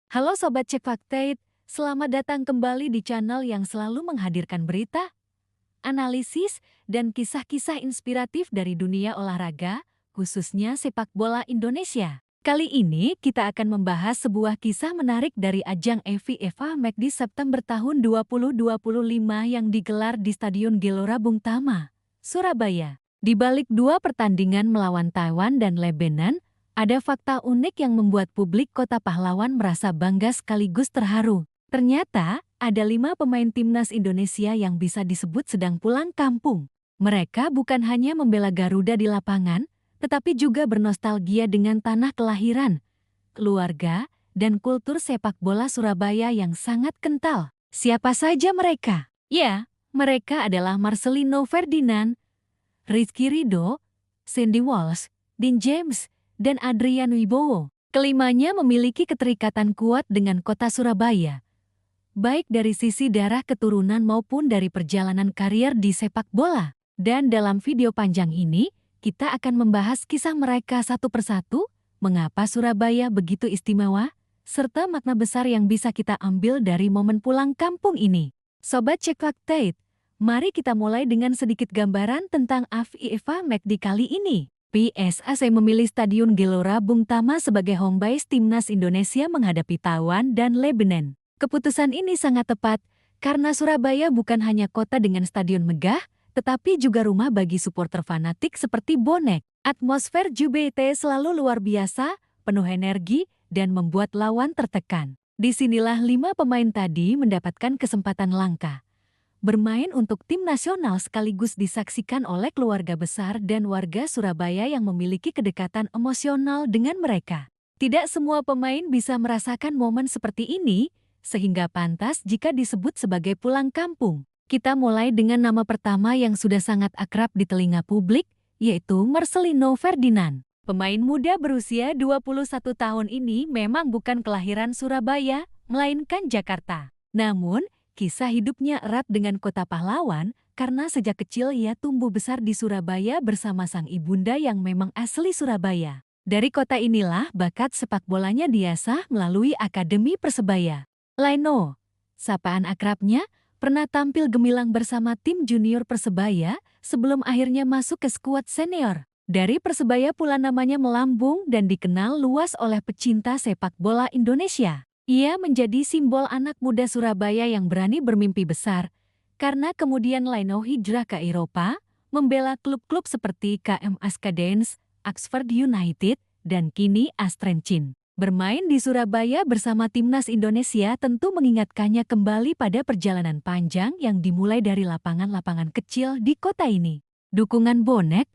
Halo Sobat Cek Fakta, selamat datang kembali di channel yang selalu menghadirkan berita, analisis, dan kisah-kisah inspiratif dari dunia olahraga, khususnya sepak bola Indonesia. Kali ini kita akan membahas sebuah kisah menarik dari ajang FIFA McD September tahun 2025 yang digelar di Stadion Gelora Bung Tama, Surabaya. Di balik dua pertandingan melawan Taiwan dan Lebanon, ada fakta unik yang membuat publik Kota Pahlawan merasa bangga sekaligus terharu. Ternyata, ada 5 pemain timnas Indonesia yang bisa disebut sedang pulang kampung. Mereka bukan hanya membela Garuda di lapangan, tetapi juga bernostalgia dengan tanah kelahiran, keluarga, dan kultur sepak bola Surabaya yang sangat kental. Siapa saja mereka? Ya, mereka adalah Marcelino Ferdinand, Rizky Ridho, Sandy Walsh, Dean James, dan Adrian Wibowo. Kelimanya memiliki keterikatan kuat dengan kota Surabaya, baik dari sisi darah keturunan maupun dari perjalanan karier di sepak bola. Dan dalam video panjang ini, kita akan membahas kisah mereka satu persatu, mengapa Surabaya begitu istimewa, serta makna besar yang bisa kita ambil dari momen pulang kampung ini. Sobat Cek Fakta, mari kita mulai dengan sedikit gambaran tentang FIFA McD kali ini. PSAC memilih Stadion Gelora Bung Tama sebagai home base timnas Indonesia menghadapi Taiwan dan Lebanon. Keputusan ini sangat tepat karena Surabaya bukan hanya kota dengan stadion megah, tetapi juga rumah bagi supporter fanatik seperti bonek. Atmosfer JBT selalu luar biasa, penuh energi, dan membuat lawan tertekan. Disinilah 5 pemain tadi mendapatkan kesempatan langka bermain untuk tim nasional sekaligus disaksikan oleh keluarga besar dan warga Surabaya yang memiliki kedekatan emosional dengan mereka. Tidak semua pemain bisa merasakan momen seperti ini, sehingga pantas jika disebut sebagai pulang kampung. Kita mulai dengan nama pertama yang sudah sangat akrab di telinga publik, yaitu Marcelino Ferdinand. Pemain muda berusia 21 tahun ini memang bukan kelahiran Surabaya, melainkan Jakarta. Namun, kisah hidupnya erat dengan Kota Pahlawan karena sejak kecil ia tumbuh besar di Surabaya bersama sang ibunda yang memang asli Surabaya. Dari kota inilah bakat sepak bolanya diasah melalui Akademi Persebaya. Laino, sapaan akrabnya, pernah tampil gemilang bersama tim junior Persebaya sebelum akhirnya masuk ke skuad senior. Dari Persebaya pula namanya melambung dan dikenal luas oleh pecinta sepak bola Indonesia. Ia menjadi simbol anak muda Surabaya yang berani bermimpi besar, karena kemudian Laino hijrah ke Eropa, membela klub-klub seperti KM Askadens, Oxford United, dan kini Astrentin. Bermain di Surabaya bersama timnas Indonesia tentu mengingatkannya kembali pada perjalanan panjang yang dimulai dari lapangan-lapangan kecil di kota ini. Dukungan bonek,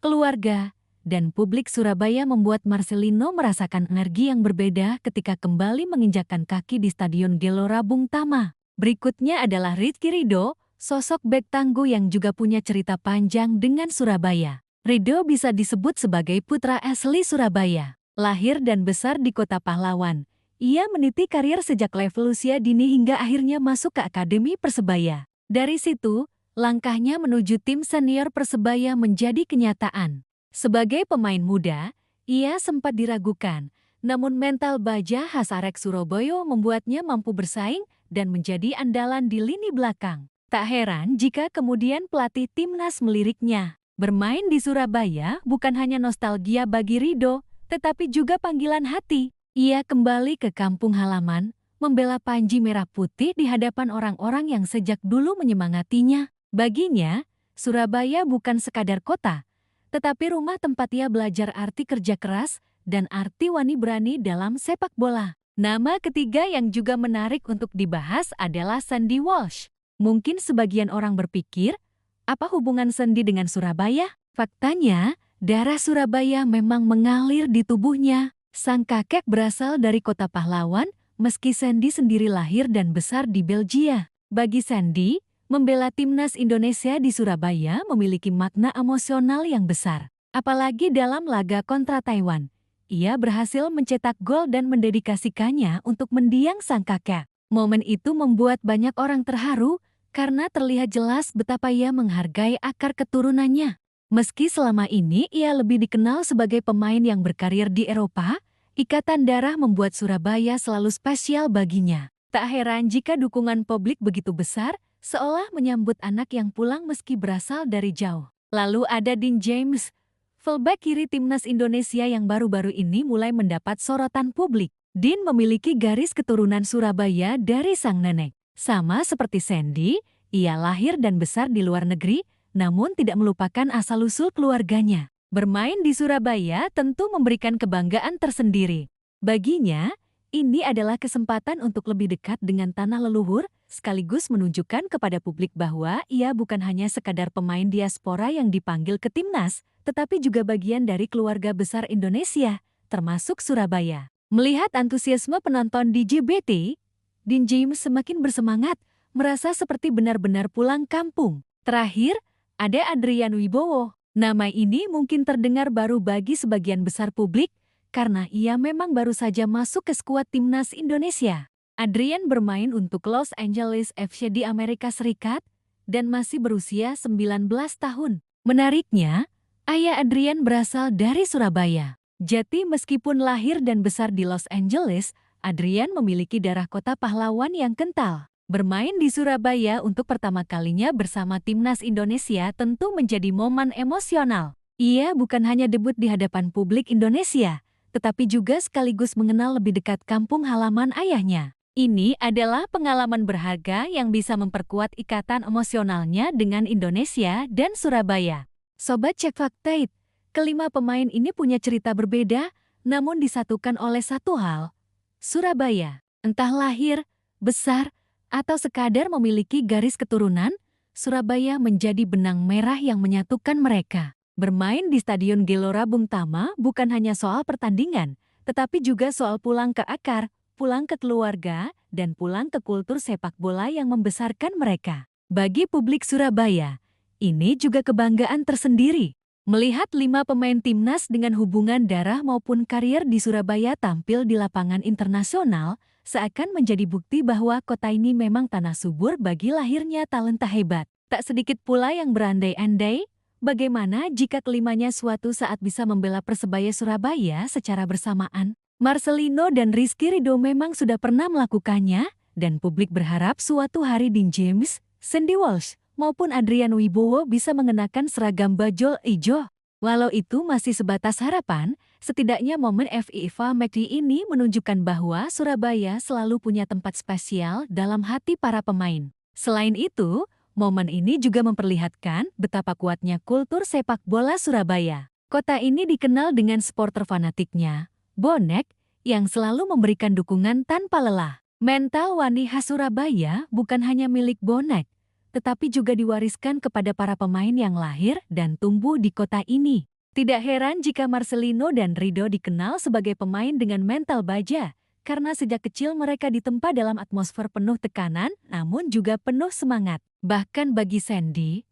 keluarga, dan publik Surabaya membuat Marcelino merasakan energi yang berbeda ketika kembali menginjakkan kaki di Stadion Gelora Bung Tama. Berikutnya adalah Rizky Ridho, sosok bek tangguh yang juga punya cerita panjang dengan Surabaya. Ridho bisa disebut sebagai putra asli Surabaya. Lahir dan besar di Kota Pahlawan, ia meniti karir sejak level usia dini hingga akhirnya masuk ke Akademi Persebaya. Dari situ, langkahnya menuju tim senior Persebaya menjadi kenyataan. Sebagai pemain muda, ia sempat diragukan, namun mental baja khas Arek Surabaya membuatnya mampu bersaing dan menjadi andalan di lini belakang. Tak heran jika kemudian pelatih timnas meliriknya. Bermain di Surabaya bukan hanya nostalgia bagi Ridho, tetapi juga panggilan hati. Ia kembali ke kampung halaman, membela Panji Merah Putih di hadapan orang-orang yang sejak dulu menyemangatinya. Baginya, Surabaya bukan sekadar kota, tetapi rumah tempat ia belajar arti kerja keras dan arti wani berani dalam sepak bola. Nama ketiga yang juga menarik untuk dibahas adalah Sandy Walsh. Mungkin sebagian orang berpikir, apa hubungan Sandy dengan Surabaya? Faktanya, darah Surabaya memang mengalir di tubuhnya. Sang kakek berasal dari Kota Pahlawan, meski Sandy sendiri lahir dan besar di Belgia. Bagi Sandy, membela timnas Indonesia di Surabaya memiliki makna emosional yang besar. Apalagi dalam laga kontra Taiwan, ia berhasil mencetak gol dan mendedikasikannya untuk mendiang sang kakek. Momen itu membuat banyak orang terharu karena terlihat jelas betapa ia menghargai akar keturunannya. Meski selama ini ia lebih dikenal sebagai pemain yang berkarir di Eropa, Ikatan darah membuat Surabaya selalu spesial baginya. Tak heran jika dukungan publik begitu besar, seolah menyambut anak yang pulang meski berasal dari jauh. Lalu ada Dean James, fullback kiri timnas Indonesia yang baru-baru ini mulai mendapat sorotan publik. Dean memiliki garis keturunan Surabaya dari sang nenek. Sama seperti Sandy, ia lahir dan besar di luar negeri, namun tidak melupakan asal-usul keluarganya. Bermain di Surabaya tentu memberikan kebanggaan tersendiri. Baginya, ini adalah kesempatan untuk lebih dekat dengan tanah leluhur, sekaligus menunjukkan kepada publik bahwa ia bukan hanya sekadar pemain diaspora yang dipanggil ke timnas, tetapi juga bagian dari keluarga besar Indonesia, termasuk Surabaya. Melihat antusiasme penonton di JBT, Dean James semakin bersemangat, merasa seperti benar-benar pulang kampung. Terakhir, ada Adrian Wibowo. Nama ini mungkin terdengar baru bagi sebagian besar publik, karena ia memang baru saja masuk ke skuad timnas Indonesia. Adrian bermain untuk Los Angeles FC di Amerika Serikat, dan masih berusia 19 tahun. Menariknya, ayah Adrian berasal dari Surabaya. Jadi meskipun lahir dan besar di Los Angeles, Adrian memiliki darah kota pahlawan yang kental. Bermain di Surabaya untuk pertama kalinya bersama timnas Indonesia tentu menjadi momen emosional. Ia bukan hanya debut di hadapan publik Indonesia, tetapi juga sekaligus mengenal lebih dekat kampung halaman ayahnya. Ini adalah pengalaman berharga yang bisa memperkuat ikatan emosionalnya dengan Indonesia dan Surabaya. Sobat Cek Fakta, kelima pemain ini punya cerita berbeda, namun disatukan oleh satu hal. Surabaya, entah lahir, besar, atau sekadar memiliki garis keturunan, Surabaya menjadi benang merah yang menyatukan mereka. Bermain di Stadion Gelora Bung Tama bukan hanya soal pertandingan, tetapi juga soal pulang ke akar, pulang ke keluarga, dan pulang ke kultur sepak bola yang membesarkan mereka. Bagi publik Surabaya, ini juga kebanggaan tersendiri. Melihat 5 pemain timnas dengan hubungan darah maupun karier di Surabaya tampil di lapangan internasional, seakan menjadi bukti bahwa kota ini memang tanah subur bagi lahirnya talenta hebat. Tak sedikit pula yang berandai-andai, bagaimana jika kelimanya suatu saat bisa membela Persebaya Surabaya secara bersamaan? Marcelino dan Rizky Ridho memang sudah pernah melakukannya, dan publik berharap suatu hari Dean James, Sandy Walsh, maupun Adrian Wibowo bisa mengenakan seragam bajul ijo. Walau itu masih sebatas harapan, setidaknya momen FIFA McD ini menunjukkan bahwa Surabaya selalu punya tempat spesial dalam hati para pemain. Selain itu, momen ini juga memperlihatkan betapa kuatnya kultur sepak bola Surabaya. Kota ini dikenal dengan supporter fanatiknya, bonek, yang selalu memberikan dukungan tanpa lelah. Mental wani khas Surabaya bukan hanya milik bonek, tetapi juga diwariskan kepada para pemain yang lahir dan tumbuh di kota ini. Tidak heran jika Marcelino dan Ridho dikenal sebagai pemain dengan mental baja, karena sejak kecil mereka ditempa dalam atmosfer penuh tekanan, namun juga penuh semangat. Bahkan bagi Sandy,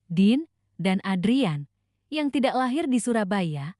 Dean, dan Adrian, yang tidak lahir di Surabaya,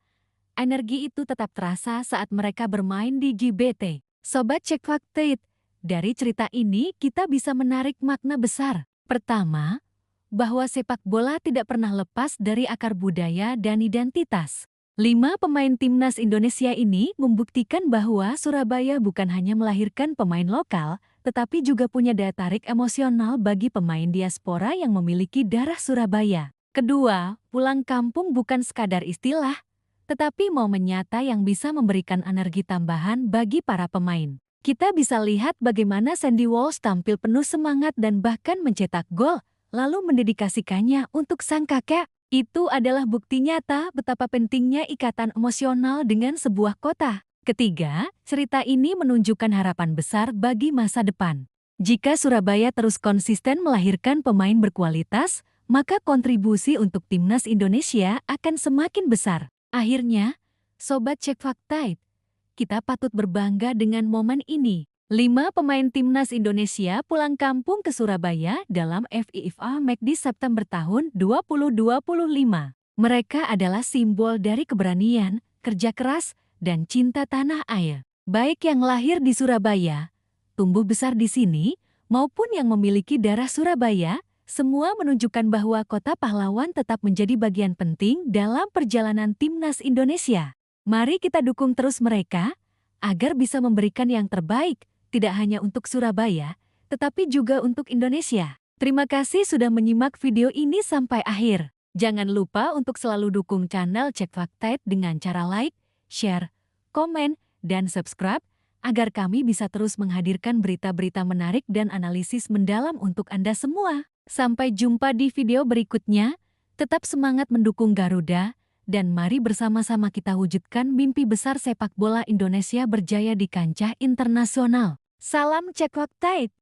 energi itu tetap terasa saat mereka bermain di JBT. Sobat Cek Fakta, dari cerita ini kita bisa menarik makna besar. Pertama, bahwa sepak bola tidak pernah lepas dari akar budaya dan identitas. 5 pemain timnas Indonesia ini membuktikan bahwa Surabaya bukan hanya melahirkan pemain lokal, tetapi juga punya daya tarik emosional bagi pemain diaspora yang memiliki darah Surabaya. Kedua, pulang kampung bukan sekadar istilah, tetapi momen nyata yang bisa memberikan energi tambahan bagi para pemain. Kita bisa lihat bagaimana Sandy Walsh tampil penuh semangat dan bahkan mencetak gol, lalu mendedikasikannya untuk sang kakek. Itu adalah bukti nyata betapa pentingnya ikatan emosional dengan sebuah kota. Ketiga, cerita ini menunjukkan harapan besar bagi masa depan. Jika Surabaya terus konsisten melahirkan pemain berkualitas, maka kontribusi untuk timnas Indonesia akan semakin besar. Akhirnya, Sobat Cek Fakta, kita patut berbangga dengan momen ini. 5 pemain timnas Indonesia pulang kampung ke Surabaya dalam FIFA McD September tahun 2025. Mereka adalah simbol dari keberanian, kerja keras, dan cinta tanah air. Baik yang lahir di Surabaya, tumbuh besar di sini, maupun yang memiliki darah Surabaya, semua menunjukkan bahwa kota pahlawan tetap menjadi bagian penting dalam perjalanan timnas Indonesia. Mari kita dukung terus mereka, agar bisa memberikan yang terbaik, tidak hanya untuk Surabaya, tetapi juga untuk Indonesia. Terima kasih sudah menyimak video ini sampai akhir. Jangan lupa untuk selalu dukung channel Cek Fakta dengan cara like, share, komen, dan subscribe, agar kami bisa terus menghadirkan berita-berita menarik dan analisis mendalam untuk Anda semua. Sampai jumpa di video berikutnya, tetap semangat mendukung Garuda, dan mari bersama-sama kita wujudkan mimpi besar sepak bola Indonesia berjaya di kancah internasional. Salam Cek Fakta.